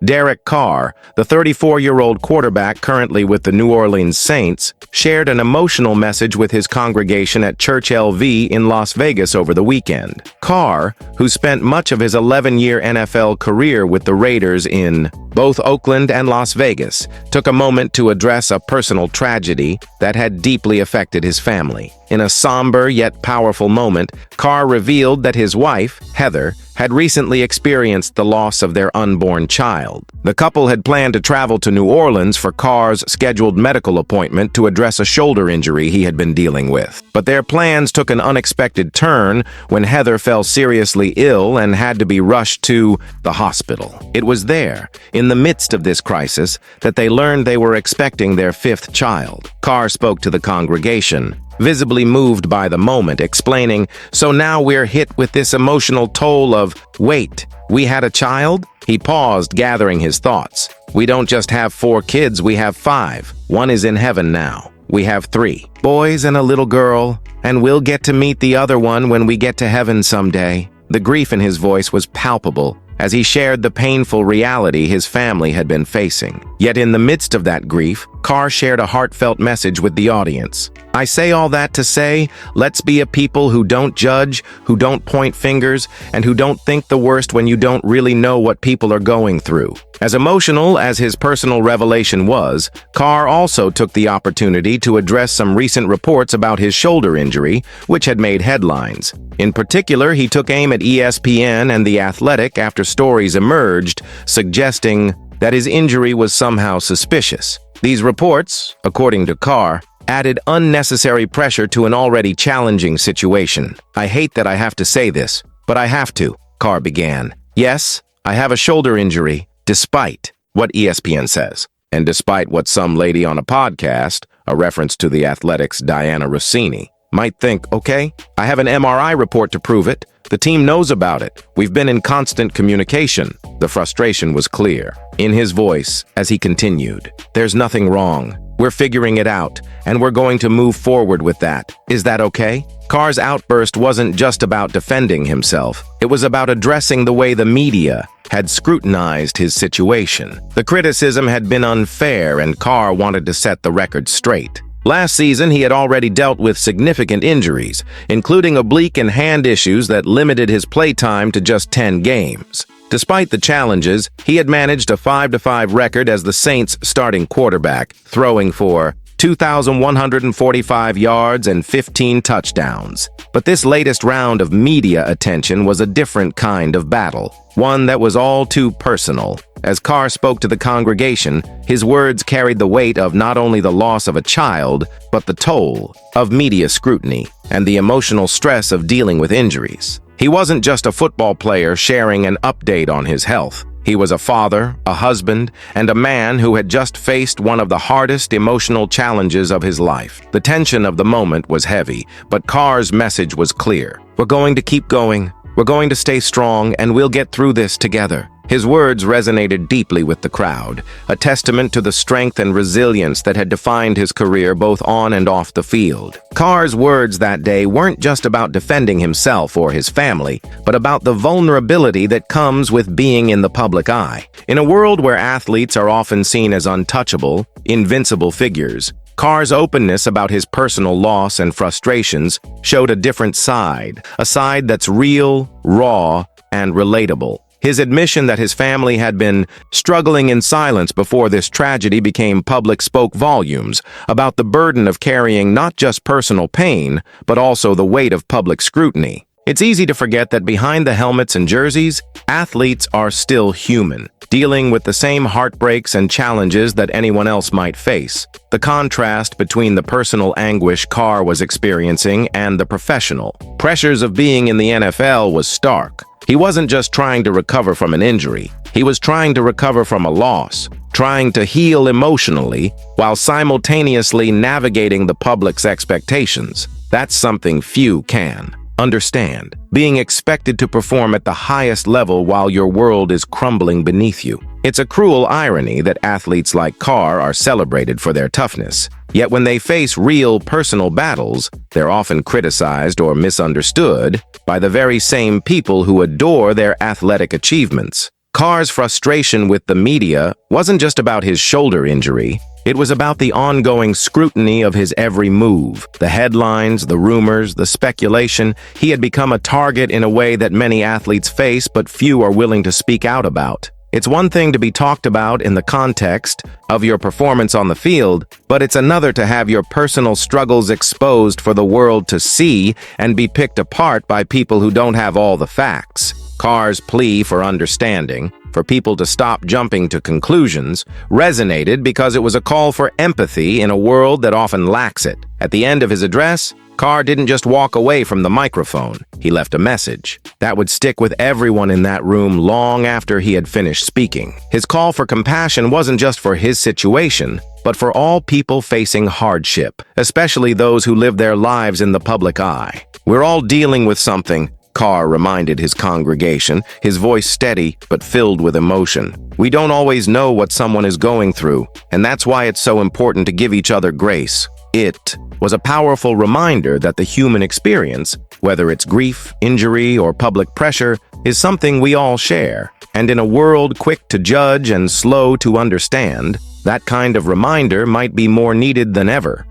Derek Carr, the 34-year-old quarterback currently with the New Orleans Saints, shared an emotional message with his congregation at Church LV in Las Vegas over the weekend. Carr, who spent much of his 11-year NFL career with the Raiders in both Oakland and Las Vegas, took a moment to address a personal tragedy that had deeply affected his family. In a somber yet powerful moment, Carr revealed that his wife, Heather, had recently experienced the loss of their unborn child. The couple had planned to travel to New Orleans for Carr's scheduled medical appointment to address a shoulder injury he had been dealing with. But their plans took an unexpected turn when Heather fell seriously ill and had to be rushed to the hospital. It was there, in the midst of this crisis, that they learned they were expecting their fifth child. Carr spoke to the congregation, visibly moved by the moment, explaining, "So now we're hit with this emotional toll of, wait, we had a child?" He paused, gathering his thoughts. "We don't just have 4 kids, we have 5. One is in heaven now. We have 3 boys and a little girl, and we'll get to meet the other one when we get to heaven someday." The grief in his voice was palpable as he shared the painful reality his family had been facing. Yet in the midst of that grief, Carr shared a heartfelt message with the audience. "I say all that to say, let's be a people who don't judge, who don't point fingers, and who don't think the worst when you don't really know what people are going through." As emotional as his personal revelation was, Carr also took the opportunity to address some recent reports about his shoulder injury, which had made headlines. In particular, he took aim at ESPN and The Athletic after stories emerged, suggesting that his injury was somehow suspicious. These reports, according to Carr, added unnecessary pressure to an already challenging situation. "I hate that I have to say this, but I have to," Carr began. "Yes, I have a shoulder injury, despite what ESPN says, and despite what some lady on a podcast, a reference to The Athletic's Diana Rossini, might think, okay, I have an MRI report to prove it. The team knows about it. We've been in constant communication." The frustration was clear in his voice as he continued. "There's nothing wrong. We're figuring it out, and we're going to move forward with that. Is that okay?" Carr's outburst wasn't just about defending himself. It was about addressing the way the media had scrutinized his situation. The criticism had been unfair, and Carr wanted to set the record straight. Last season, he had already dealt with significant injuries, including oblique and hand issues that limited his playtime to just 10 games. Despite the challenges, he had managed a 5-5 record as the Saints' starting quarterback, throwing for 2,145 yards and 15 touchdowns. But this latest round of media attention was a different kind of battle, one that was all too personal. As Carr spoke to the congregation, his words carried the weight of not only the loss of a child, but the toll of media scrutiny and the emotional stress of dealing with injuries. He wasn't just a football player sharing an update on his health. He was a father, a husband, and a man who had just faced one of the hardest emotional challenges of his life. The tension of the moment was heavy, but Carr's message was clear. "We're going to keep going. We're going to stay strong, and we'll get through this together." His words resonated deeply with the crowd, a testament to the strength and resilience that had defined his career both on and off the field. Carr's words that day weren't just about defending himself or his family, but about the vulnerability that comes with being in the public eye. In a world where athletes are often seen as untouchable, invincible figures, Carr's openness about his personal loss and frustrations showed a different side, a side that's real, raw, and relatable. His admission that his family had been struggling in silence before this tragedy became public spoke volumes about the burden of carrying not just personal pain, but also the weight of public scrutiny. It's easy to forget that behind the helmets and jerseys, athletes are still human, dealing with the same heartbreaks and challenges that anyone else might face. The contrast between the personal anguish Carr was experiencing and the professional pressures of being in the NFL was stark. He wasn't just trying to recover from an injury. He was trying to recover from a loss, trying to heal emotionally while simultaneously navigating the public's expectations. That's something few can understand. Being expected to perform at the highest level while your world is crumbling beneath you. It's a cruel irony that athletes like Carr are celebrated for their toughness. Yet when they face real personal battles, they're often criticized or misunderstood by the very same people who adore their athletic achievements. Carr's frustration with the media wasn't just about his shoulder injury. It was about the ongoing scrutiny of his every move. The headlines, the rumors, the speculation. He had become a target in a way that many athletes face, but few are willing to speak out about. It's one thing to be talked about in the context of your performance on the field, but it's another to have your personal struggles exposed for the world to see and be picked apart by people who don't have all the facts. Carr's plea for understanding, for people to stop jumping to conclusions, resonated because it was a call for empathy in a world that often lacks it. At the end of his address, Carr didn't just walk away from the microphone. He left a message that would stick with everyone in that room long after he had finished speaking. His call for compassion wasn't just for his situation, but for all people facing hardship, especially those who live their lives in the public eye. We're all dealing with something, Carr reminded his congregation, his voice steady but filled with emotion. We don't always know what someone is going through, and that's why it's so important to give each other grace. It was a powerful reminder that the human experience, whether it's grief, injury, or public pressure, is something we all share. And in a world quick to judge and slow to understand, that kind of reminder might be more needed than ever.